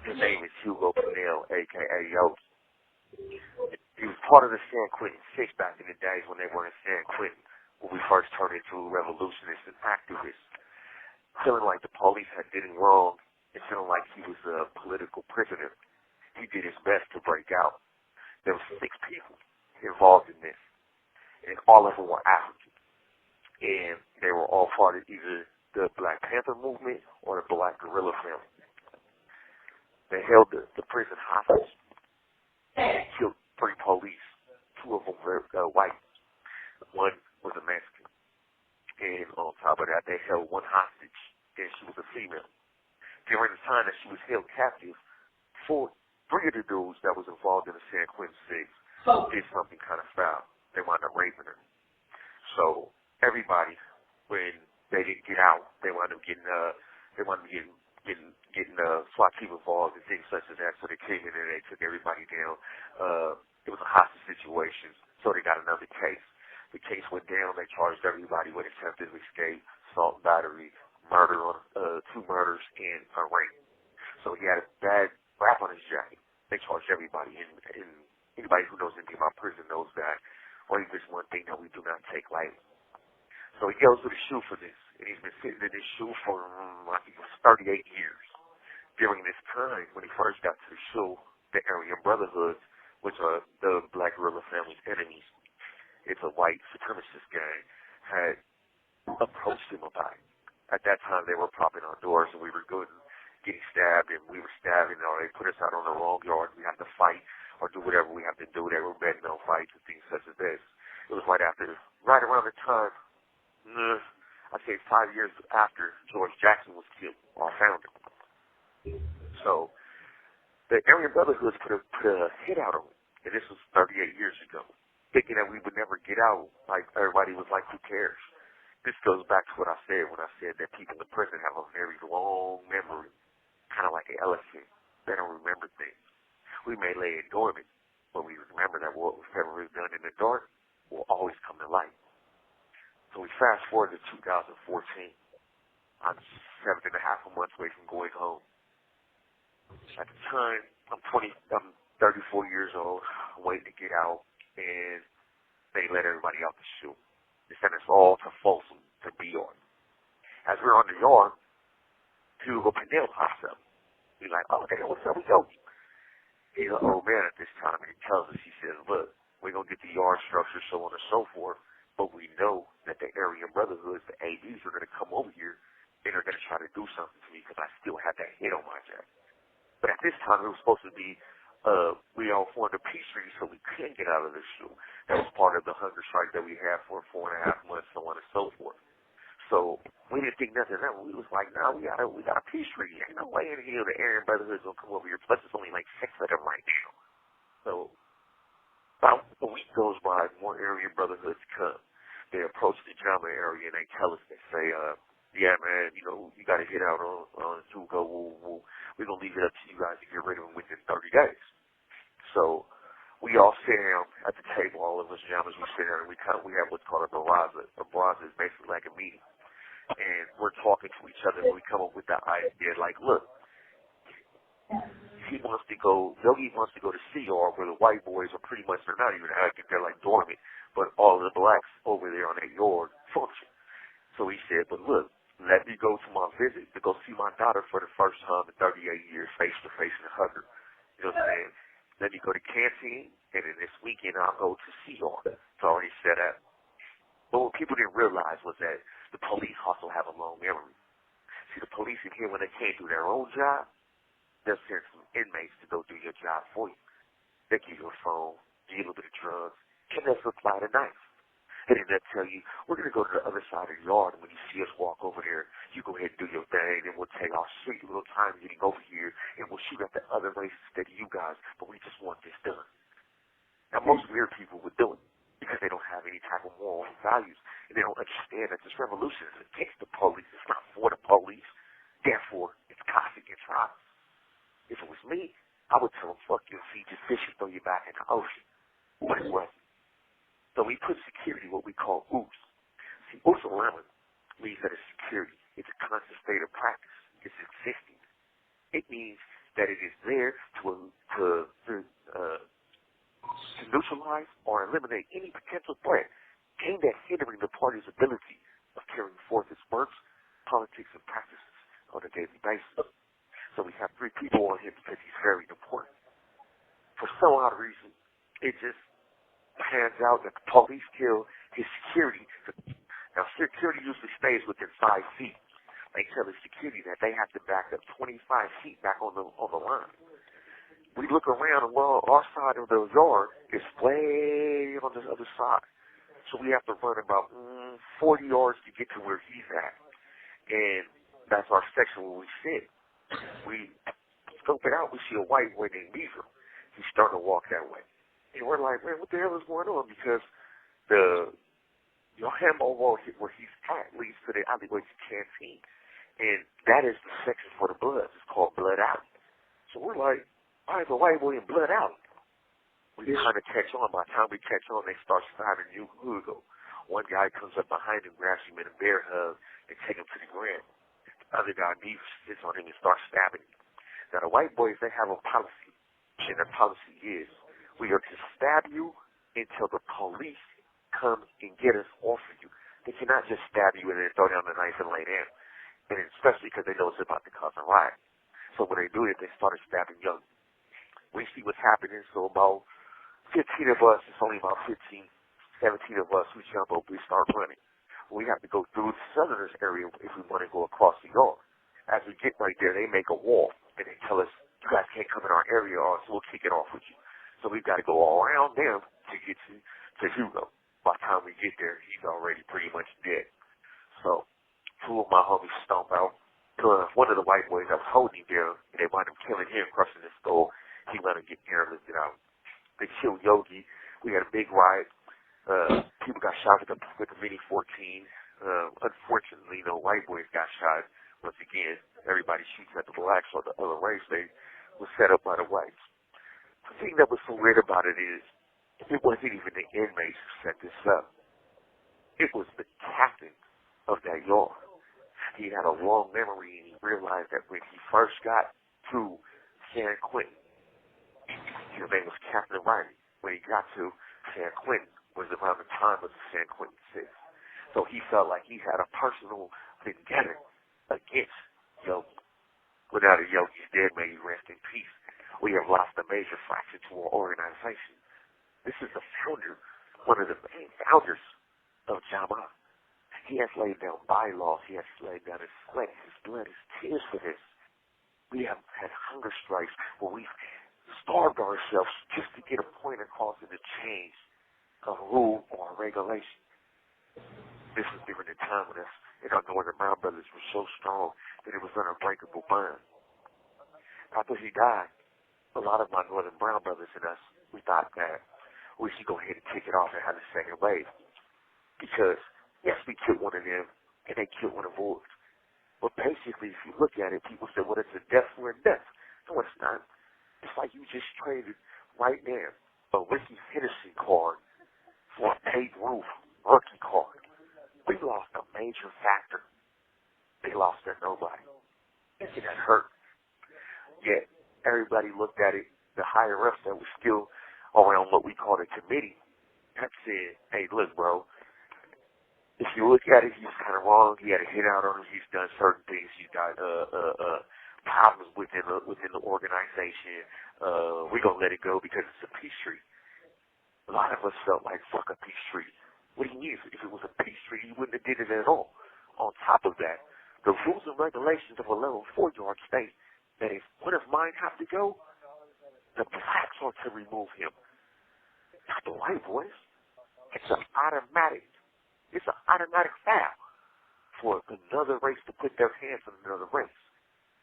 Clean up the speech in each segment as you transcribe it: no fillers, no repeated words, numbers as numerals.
His name is Hugo Pinell, a.k.a. Yogi. He was part of the San Quentin Six back in the days when they were in San Quentin, when we first turned into revolutionists and activists. Feeling like the police had did him wrong and feeling like he was a political prisoner, he did his best to break out. There were 6 people involved in this, and all of them were African. And they were all part of either the Black Panther movement or the Black Guerrilla family. They held the prison hostage and killed 3 police. 2 of them were white. 1 was a Mexican. And on top of that, they held 1 hostage, and she was a female. During the time that she was held captive, 3 of the dudes that was involved in the San Quentin Six did something kind of foul. They wound up raping her. So everybody, when they didn't get out, they wound up getting SWAT team involved and things such as that. So they came in and they took everybody down. It was a hostage situation, so they got another case. The case went down. They charged everybody with attempted escape, assault, battery, murder on 2 murders, and a rape. So he had a bad rap on his jacket. They charged everybody, and anybody who knows anything about prison knows that rape is one thing that we do not take lightly. So he goes to the shoe for this, and he's been sitting in this shoe for, I think it was 38 years. During this time, when he first got to the shoe, the Aryan Brotherhood, which are the Black Guerrilla family's enemies, it's a white supremacist gang, had approached him about it. At that time, they were propping our doors, and we were good and getting stabbed, and we were stabbing, or they put us out on the wrong yard. We had to fight or do whatever we have to do. They were betting on fights and things such as this. It was right around the time, I'd say 5 years after George Jackson was killed, our founder. So the Aryan Brotherhood put a hit out on him, and this was 38 years ago, thinking that we would never get out. Like, everybody was like, who cares? This goes back to what I said when I said that people in prison have a very long memory, kind of like an elephant. They don't remember things. We may lay it dormant, but we remember that whatever is done in the dark will always come to light. So we fast forward to 2014. I'm 7.5 months away from going home. At the time, I'm 34 years old, I'm waiting to get out, and they let everybody out the shoe. They sent us all to Folsom to be on. As we're on the yard, Hugo Pinell pops up. He's like, oh, hey, what's up with Yogi? He's an old man at this time, and he tells us, he says, look, we're going to get the yard structure, so on and so forth, but we know that the Aryan Brotherhoods, the ABs, are going to come over here, and they're going to try to do something to me because I still have that hit on my jacket. But at this time, it was supposed to be, we all formed a peace treaty so we couldn't get out of this shoe. That was part of the hunger strike that we had for 4.5 months, so on and so forth. So we didn't think nothing of that. We was like, nah, we got a peace treaty. Ain't no way in here the Aryan Brotherhood's gonna come over here. Plus, it's only like 6 of them right now. So about a week goes by, more Aryan Brotherhoods come. They approach the Jama area and they tell us, they say, yeah, man, you know, you got to get out on Hugo. We're going to leave it up to you guys to get rid of him within 30 days. So we all sit down at the table, all of us Jamas, we sit down, and we have what's called a baraza. A baraza is basically like a meeting. And we're talking to each other, and we come up with the idea, like, look, Yogi wants to go to CR where the white boys are pretty much, they're not even active, they're like dormant, but all of the blacks over there on their yard function. So he said, but look, let me go to my visit to go see my daughter for the first time in 38 years, face to face and hug her. You know what I'm saying? Let me go to Canteen, and then this weekend I'll go to CR. It's already set up. But what people didn't realize was that the police also have a long memory. See, the police in here, when they can't do their own job, they'll send some inmates to go do your job for you. They'll give you a phone, give you a little bit of drugs, and they'll supply the knife. And then they'll tell you, we're going to go to the other side of the yard, and when you see us walk over there, you go ahead and do your thing, and we'll take our sweet little time getting over here, and we'll shoot at the other races instead of you guys, but we just want this done. Now, most weird people would do it because they don't have any type of moral values, and they don't understand that this revolution is against the police. It's not for the police. Therefore, it's CASHAPP against us. If it was me, I would tell them, fuck you, feed your fish and throw you back in the ocean. But it wasn't. So we put security what we call OOS. See, OOS alone means that it's security. It's a constant state of practice. It's existing. It means that it is there to neutralize or eliminate any potential threat aimed at hindering the party's ability of carrying forth its works, politics, and practices on a daily basis. So we have 3 people on him because he's very important. For some odd reason, it just pans out that the police kill his security. Now, security usually stays within 5 feet. They tell the security that they have to back up 25 feet back on the line. We look around, and well, our side of the yard is way on the other side. So we have to run about 40 yards to get to where he's at. And that's our section where we sit. We scope it out, we see a white boy named Beaver. He's starting to walk that way. And we're like, man, what the hell is going on? Because the Hambo wall where he's at leads to the alleyway to canteen. And that is the section for the Bloods. It's called Blood Alley. So we're like, all right, the white boy in Blood Alley. We kind of catch on. By the time we catch on, they start stabbing Hugo. One guy comes up behind him, grabs him in a bear hug, and take him to the ground. The other guy sits on him and starts stabbing him. Now, the white boys, they have a policy. And their policy is, we are to stab you until the police come and get us off of you. They cannot just stab you and then throw down the knife and lay down. And especially because they know it's about to cause a riot. So when they do it, they started stabbing Yogi. We see what's happening, so about 15 of us, it's only about 15, 17 of us, we jump up, we start running. We have to go through the southerners area if we want to go across the yard. As we get right there, they make a wall, and they tell us, you guys can't come in our area, or so we'll kick it off with you. So we've got to go all around them to get to Hugo. By the time we get there, he's already pretty much dead. So 2 of my homies stomp out. One of the white boys that was holding him down, and they wound up killing him, crushing his skull. He let him get airlifted out. They killed Yogi. We had a big riot. People got shot with the Mini 14. Unfortunately, no white boys got shot. Once again, everybody shoots at the blacks or the other race. They was set up by the whites. The thing that was so weird about it is, it wasn't even the inmates who set this up. It was the captain of that yard. He had a long memory, and he realized that when he first got to San Quentin, his name was Captain Riley. When he got to San Quentin, was around the time of the San Quentin 6. So he felt like he had a personal vendetta against Yogi. Without a Yogi's dead, may he rest in peace. We have lost a major fraction to our organization. This is the founder, one of the main founders of Jama. He has laid down bylaws. He has laid down his sweat, his blood, his tears for this. We have had hunger strikes where we've starved ourselves just to get a point across in the change of rule or regulation. This was during the time when us and our Northern Brown brothers were so strong that it was an unbreakable bond. After he died, a lot of my Northern Brown brothers and us, we thought that we should go ahead and kick it off and have a second wave. Because, yes, we killed one of them, and they killed one of ours. But basically, if you look at it, people say, well, it's a death for a death. No, it's not. It's like you just traded right now a Ricky Henderson card for a Babe Ruth rookie card. We lost a major factor. They lost their nobody. And that hurt. Yet, everybody looked at it, the higher ups that was still around what we call the committee, that said, hey, look, bro, if you look at it, he's kind of wrong. He had a hit out on him. He's done certain things. He's got problems within the organization. We're going to let it go because it's a peace treaty. A lot of us felt like, fuck a peace treaty. What do you mean? If it was a peace treaty, he wouldn't have did it at all. On top of that, the rules and regulations of a level 4 yard state that if one of mine have to go, the blacks are to remove him. Not the white boys. It's an automatic foul for another race to put their hands on another race.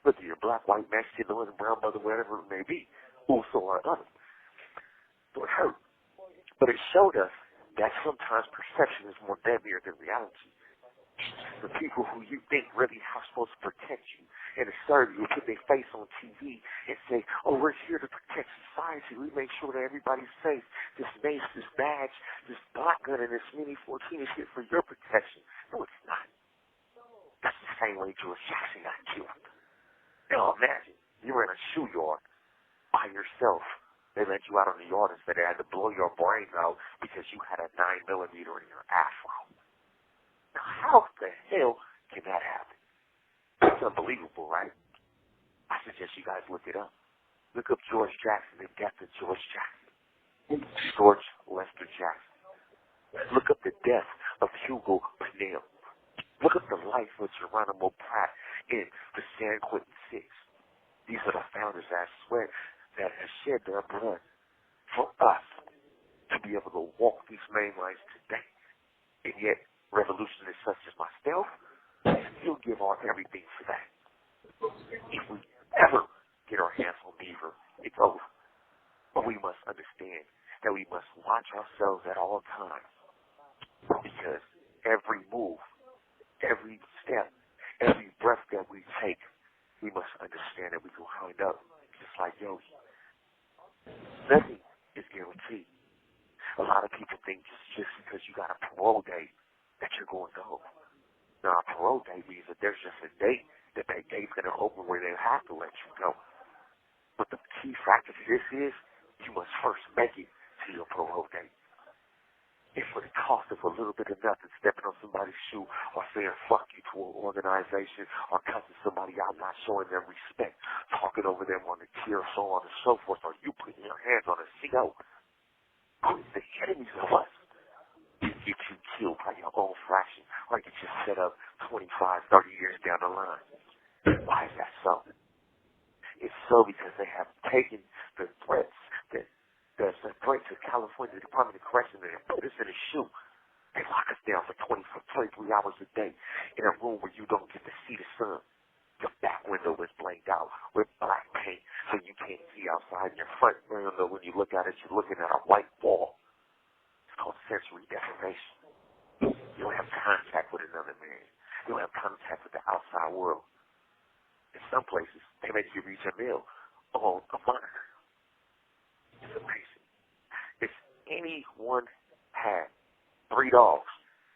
Whether you're black, white, Mexican, Northern, brown, brother, whatever it may be, also or other. So it hurt. But it showed us that sometimes perception is more deadlier than reality. The people who you think really are supposed to protect you and to serve you put their face on TV and say, oh, we're here to protect society. We make sure that everybody's safe. This mace, this badge, this block gun, and this Mini 14 is here for your protection. No, it's not. That's the same way George Jackson got killed. Now imagine, You were in a shoe yard by yourself. They let you out on the yard instead. They had to blow your brains out because you had a 9mm in your afro. Now, how the hell can that happen? It's unbelievable, right? I suggest you guys look it up. Look up George Jackson, the death of George Jackson. George Lester Jackson. Look up the death of Hugo Pinell. Look up the life of Geronimo Pratt in the San Quentin Six. These are the founders that I swear that have shed their blood for us to be able to walk these main lines today. And yet, revolutionists such as myself still give our everything for that. If we ever get our hands on beaver, it's over. But we must understand that we must watch ourselves at all times, because every move, every step, every breath that we take, we must understand that we will wind up just like Yogi. Nothing is guaranteed. A lot of people think just because you got a parole date that you're going to go. Now, a parole date means that there's just a date that date's going to open where they have to let you go. But the key factor to this is you must first make it to your parole date. If for the cost of a little bit of nothing, stepping on somebody's shoe or saying fuck you to an organization or cussing somebody out, not showing them respect, talking over them on the tier, so on and so forth, or you putting your hands on a CO, who is the enemies of us? Get you killed by your own fraction or get you set up 25, 30 years down the line. Why is that so? It's so because they have taken the threats that the threat to California Department of Corrections and put us in a shoe. They lock us down for 23 hours a day in a room where you don't get to see the sun. Your back window is blanked out with black paint so you can't see outside. Your front window, when you look at it, you're looking at a white wall. It's called sensory deprivation. You don't have contact with another man. You don't have contact with the outside world. In some places, they make you reach a meal on a monitor. It's amazing. If anyone had 3 dogs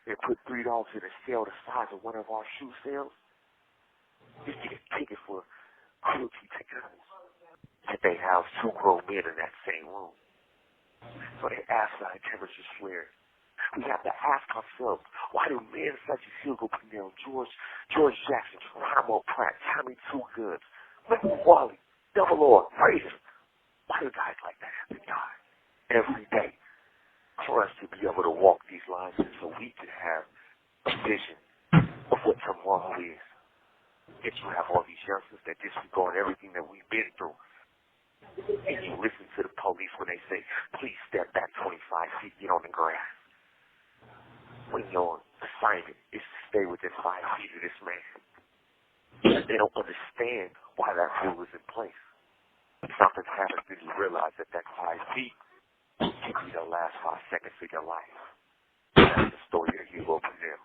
and put 3 dogs in a cell the size of one of our shoe cells, you get a ticket for cruelty to animals. And they have 2 grown men in that same room. So their outside temperatures flared. We have to ask ourselves, why do men such as Hugo Pinell, George Jackson, Romeo, Pratt, Tommy Two Guns, Michael Wally, Double R, Fraser, why do guys like that have to die every day for us to be able to walk these lines so we can have a vision of what tomorrow is? If you have all these youngsters that disregard everything that we've been through, and you listen to the police when they say, please step back 25 feet, get on the grass. When your assignment is to stay within 5 feet of this man. They don't understand why that rule is in place. Something happens and you realize that 5 feet could be the last 5 seconds of your life. That's the story of Hugo Pinell.